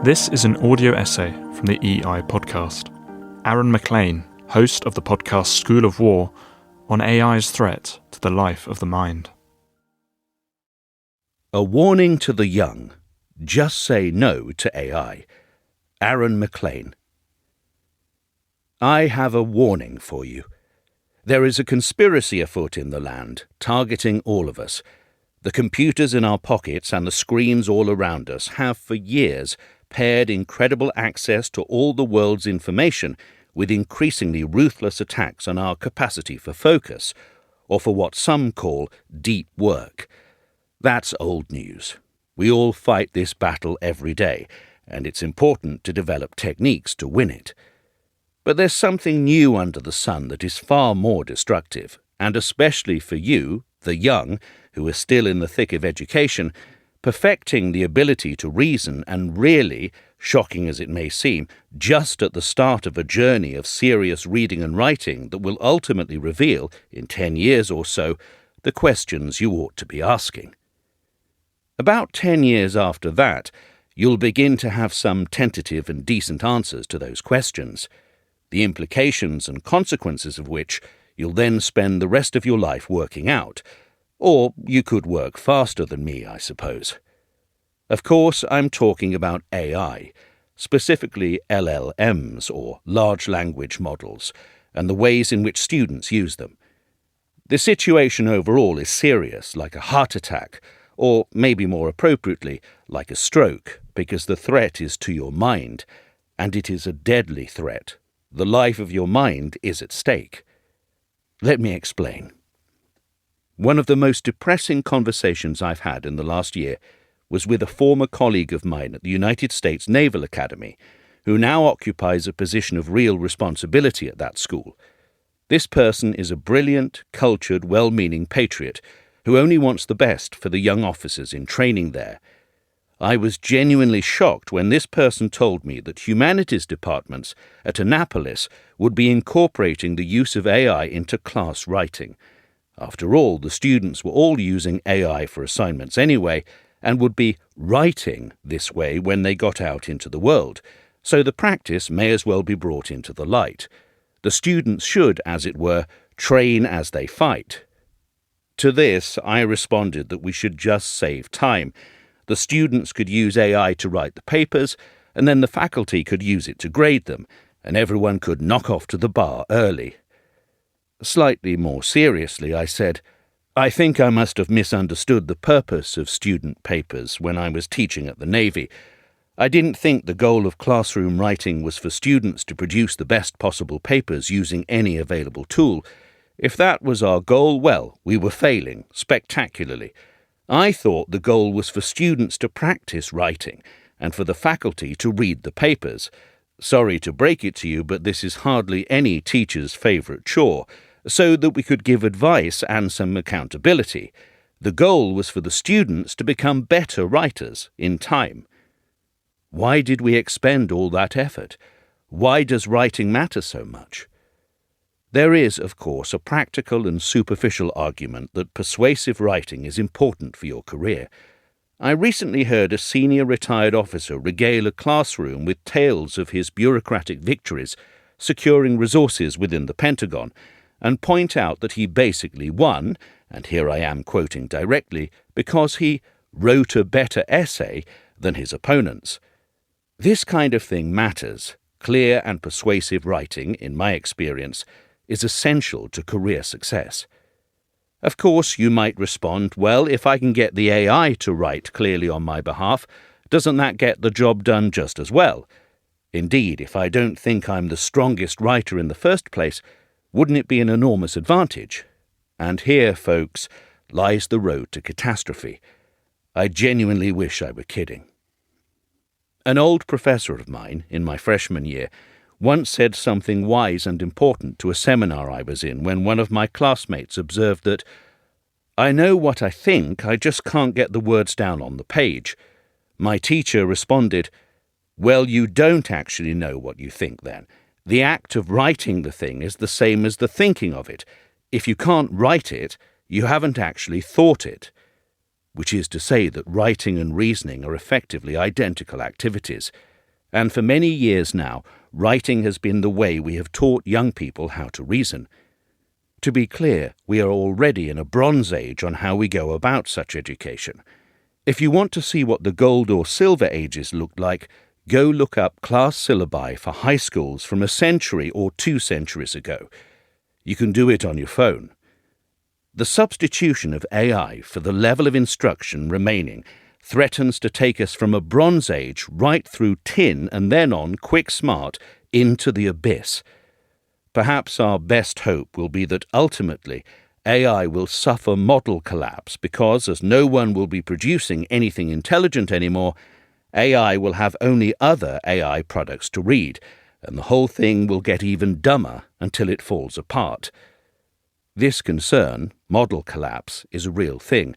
This is an audio essay from the EI podcast. Aaron MacLean, host of the podcast School of War, on AI's threat to the life of the mind. A warning to the young. Just say no to AI. Aaron MacLean. I have a warning for you. There is a conspiracy afoot in the land, targeting all of us. The computers in our pockets and the screens all around us have for years paired incredible access to all the world's information with increasingly ruthless attacks on our capacity for focus, or for what some call deep work. That's old news. We all fight this battle every day, and it's important to develop techniques to win it. But there's something new under the sun that is far more destructive, and especially for you, the young, who are still in the thick of education, perfecting the ability to reason and really, shocking as it may seem, just at the start of a journey of serious reading and writing that will ultimately reveal, in 10 years or so, the questions you ought to be asking. About 10 years after that, you'll begin to have some tentative and decent answers to those questions, the implications and consequences of which you'll then spend the rest of your life working out. Or you could work faster than me, I suppose. Of course, I'm talking about AI, specifically LLMs, or large language models, and the ways in which students use them. The situation overall is serious, like a heart attack, or maybe more appropriately, like a stroke, because the threat is to your mind, and it is a deadly threat. The life of your mind is at stake. Let me explain. One of the most depressing conversations I've had in the last year was with a former colleague of mine at the United States Naval Academy, who now occupies a position of real responsibility at that school. This person is a brilliant, cultured, well-meaning patriot who only wants the best for the young officers in training there. I was genuinely shocked when this person told me that humanities departments at Annapolis would be incorporating the use of AI into class writing. After all, the students were all using AI for assignments anyway, and would be writing this way when they got out into the world, so the practice may as well be brought into the light. The students should, as it were, train as they fight. To this, I responded that we should just save time. The students could use AI to write the papers, and then the faculty could use it to grade them, and everyone could knock off to the bar early. Slightly more seriously, I said, I think I must have misunderstood the purpose of student papers when I was teaching at the Navy. I didn't think the goal of classroom writing was for students to produce the best possible papers using any available tool. If that was our goal, well, we were failing spectacularly. I thought the goal was for students to practice writing and for the faculty to read the papers. Sorry to break it to you, but this is hardly any teacher's favourite chore, so that we could give advice and some accountability. The goal was for the students to become better writers in time. Why did we expend all that effort? Why does writing matter so much? There is, of course, a practical and superficial argument that persuasive writing is important for your career. I recently heard a senior retired officer regale a classroom with tales of his bureaucratic victories, securing resources within the Pentagon, and point out that he basically won, and here I am quoting directly, because he wrote a better essay than his opponents. This kind of thing matters. Clear and persuasive writing, in my experience, is essential to career success. Of course, you might respond, well, if I can get the AI to write clearly on my behalf, doesn't that get the job done just as well? Indeed, if I don't think I'm the strongest writer in the first place, wouldn't it be an enormous advantage? And here, folks, lies the road to catastrophe. I genuinely wish I were kidding. An old professor of mine, in my freshman year, once said something wise and important to a seminar I was in when one of my classmates observed that, I know what I think, I just can't get the words down on the page. My teacher responded, well, you don't actually know what you think then. The act of writing the thing is the same as the thinking of it. If you can't write it, you haven't actually thought it. Which is to say that writing and reasoning are effectively identical activities. And for many years now, writing has been the way we have taught young people how to reason. To be clear, we are already in a Bronze Age on how we go about such education. If you want to see what the Gold or Silver Ages looked like, go look up class syllabi for high schools from a century or 2 centuries ago. You can do it on your phone. The substitution of AI for the level of instruction remaining threatens to take us from a Bronze Age right through tin and then on quick smart into the abyss. Perhaps our best hope will be that ultimately AI will suffer model collapse because, as no one will be producing anything intelligent anymore, AI will have only other AI products to read, and the whole thing will get even dumber until it falls apart. This concern, model collapse, is a real thing,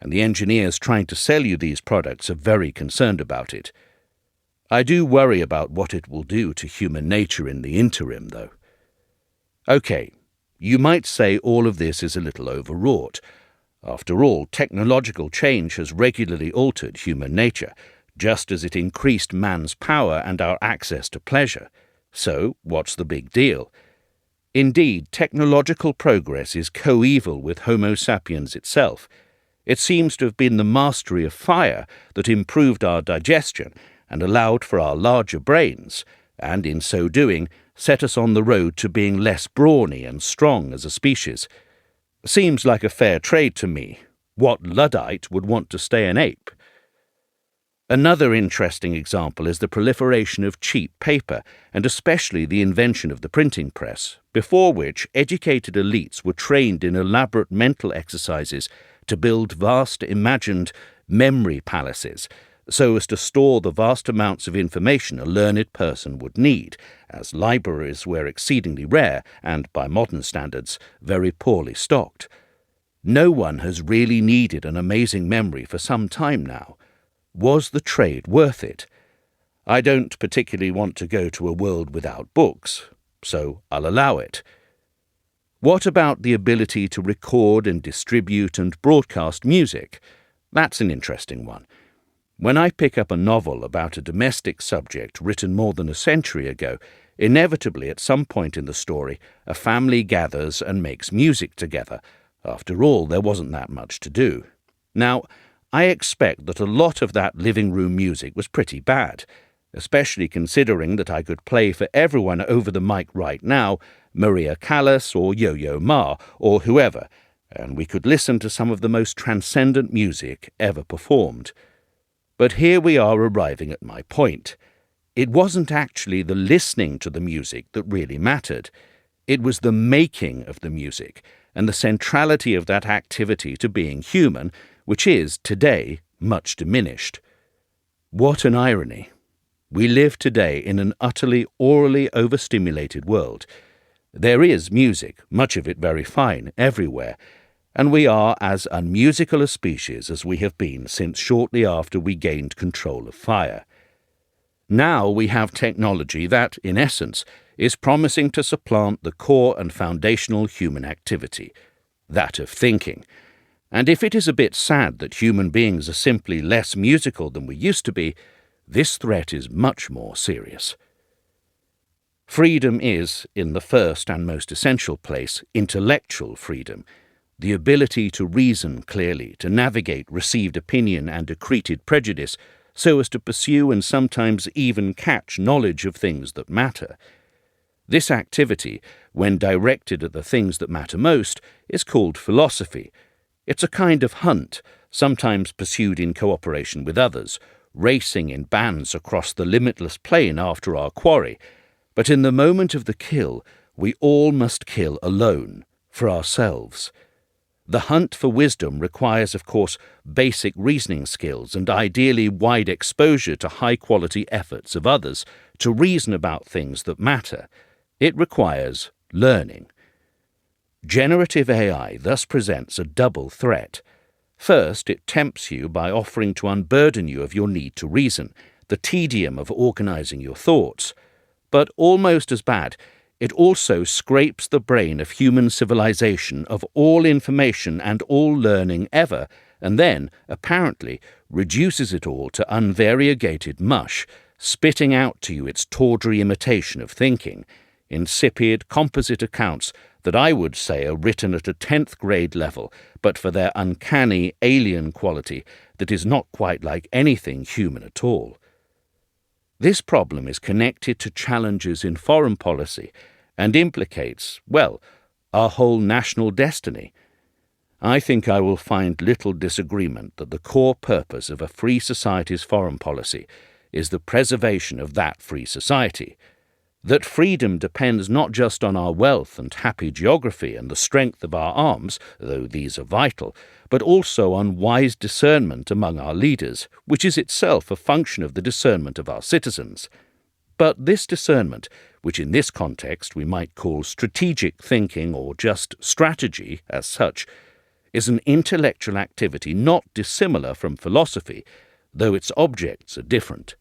and the engineers trying to sell you these products are very concerned about it. I do worry about what it will do to human nature in the interim, though. Okay, you might say all of this is a little overwrought. After all, technological change has regularly altered human nature, just as it increased man's power and our access to pleasure. So, what's the big deal? Indeed, technological progress is coeval with Homo sapiens itself. It seems to have been the mastery of fire that improved our digestion and allowed for our larger brains, and in so doing, set us on the road to being less brawny and strong as a species. Seems like a fair trade to me. What Luddite would want to stay an ape? Another interesting example is the proliferation of cheap paper, and especially the invention of the printing press, before which educated elites were trained in elaborate mental exercises to build vast imagined memory palaces, so as to store the vast amounts of information a learned person would need, as libraries were exceedingly rare and, by modern standards, very poorly stocked. No one has really needed an amazing memory for some time now. Was the trade worth it? I don't particularly want to go to a world without books, so I'll allow it. What about the ability to record and distribute and broadcast music? That's an interesting one. When I pick up a novel about a domestic subject written more than a century ago, inevitably at some point in the story, a family gathers and makes music together. After all, there wasn't that much to do. Now, I expect that a lot of that living room music was pretty bad, especially considering that I could play for everyone over the mic right now, Maria Callas or Yo-Yo Ma or whoever, and we could listen to some of the most transcendent music ever performed. But here we are arriving at my point. It wasn't actually the listening to the music that really mattered. It was the making of the music, and the centrality of that activity to being human, which is, today, much diminished. What an irony. We live today in an utterly orally overstimulated world. There is music, much of it very fine, everywhere, and we are as unmusical a species as we have been since shortly after we gained control of fire. Now we have technology that, in essence, is promising to supplant the core and foundational human activity, that of thinking. And if it is a bit sad that human beings are simply less musical than we used to be, this threat is much more serious. Freedom is, in the first and most essential place, intellectual freedom, the ability to reason clearly, to navigate received opinion and accreted prejudice so as to pursue and sometimes even catch knowledge of things that matter. This activity, when directed at the things that matter most, is called philosophy. It's a kind of hunt, sometimes pursued in cooperation with others, racing in bands across the limitless plain after our quarry. But in the moment of the kill, we all must kill alone, for ourselves. The hunt for wisdom requires, of course, basic reasoning skills and ideally wide exposure to high-quality efforts of others to reason about things that matter. It requires learning. Generative AI thus presents a double threat. First, it tempts you by offering to unburden you of your need to reason, the tedium of organizing your thoughts. But almost as bad, it also scrapes the brain of human civilization of all information and all learning ever, and then, apparently, reduces it all to unvariegated mush, spitting out to you its tawdry imitation of thinking, insipid composite accounts that I would say are written at a 10th grade level, but for their uncanny alien quality that is not quite like anything human at all. This problem is connected to challenges in foreign policy and implicates, well, our whole national destiny. I think I will find little disagreement that the core purpose of a free society's foreign policy is the preservation of that free society, that freedom depends not just on our wealth and happy geography and the strength of our arms, though these are vital, but also on wise discernment among our leaders, which is itself a function of the discernment of our citizens. But this discernment, which in this context we might call strategic thinking or just strategy as such, is an intellectual activity not dissimilar from philosophy, though its objects are different.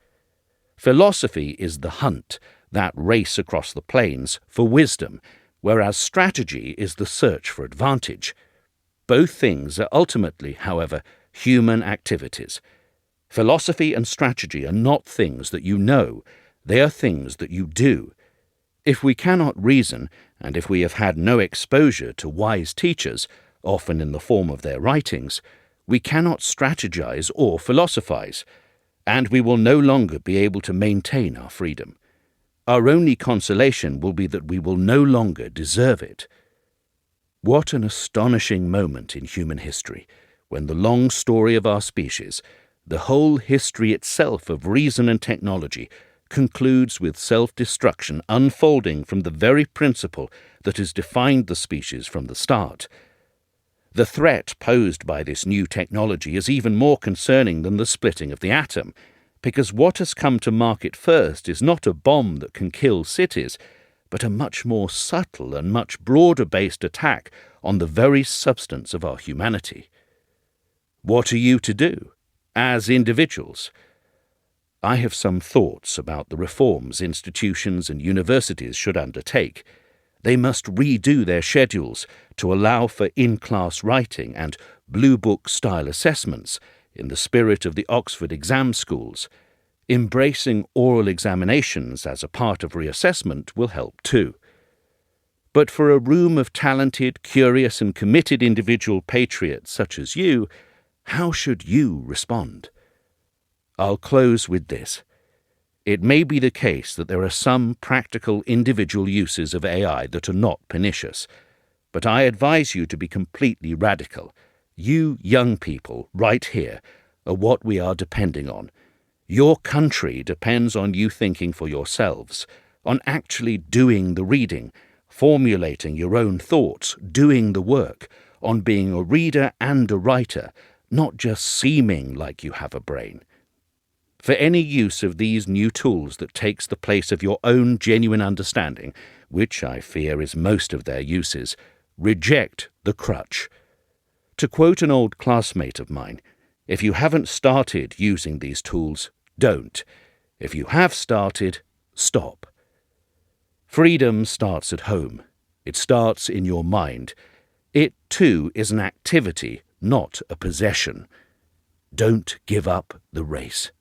Philosophy is the hunt, that race across the plains, for wisdom, whereas strategy is the search for advantage. Both things are ultimately, however, human activities. Philosophy and strategy are not things that you know, they are things that you do. If we cannot reason, and if we have had no exposure to wise teachers, often in the form of their writings, we cannot strategize or philosophize, and we will no longer be able to maintain our freedom. Our only consolation will be that we will no longer deserve it. What an astonishing moment in human history, when the long story of our species, the whole history itself of reason and technology, concludes with self-destruction unfolding from the very principle that has defined the species from the start. The threat posed by this new technology is even more concerning than the splitting of the atom, because what has come to market first is not a bomb that can kill cities, but a much more subtle and much broader-based attack on the very substance of our humanity. What are you to do, as individuals? I have some thoughts about the reforms institutions and universities should undertake. They must redo their schedules to allow for in-class writing and blue book-style assessments in the spirit of the Oxford exam schools. Embracing oral examinations as a part of reassessment will help too. But for a room of talented, curious and committed individual patriots such as you, how should you respond? I'll close with this. It may be the case that there are some practical individual uses of AI that are not pernicious, but I advise you to be completely radical. You young people, right here, are what we are depending on. Your country depends on you thinking for yourselves, on actually doing the reading, formulating your own thoughts, doing the work, on being a reader and a writer, not just seeming like you have a brain. For any use of these new tools that takes the place of your own genuine understanding, which I fear is most of their uses, reject the crutch. To quote an old classmate of mine, if you haven't started using these tools, don't. If you have started, stop. Freedom starts at home. It starts in your mind. It, too, is an activity, not a possession. Don't give up the race.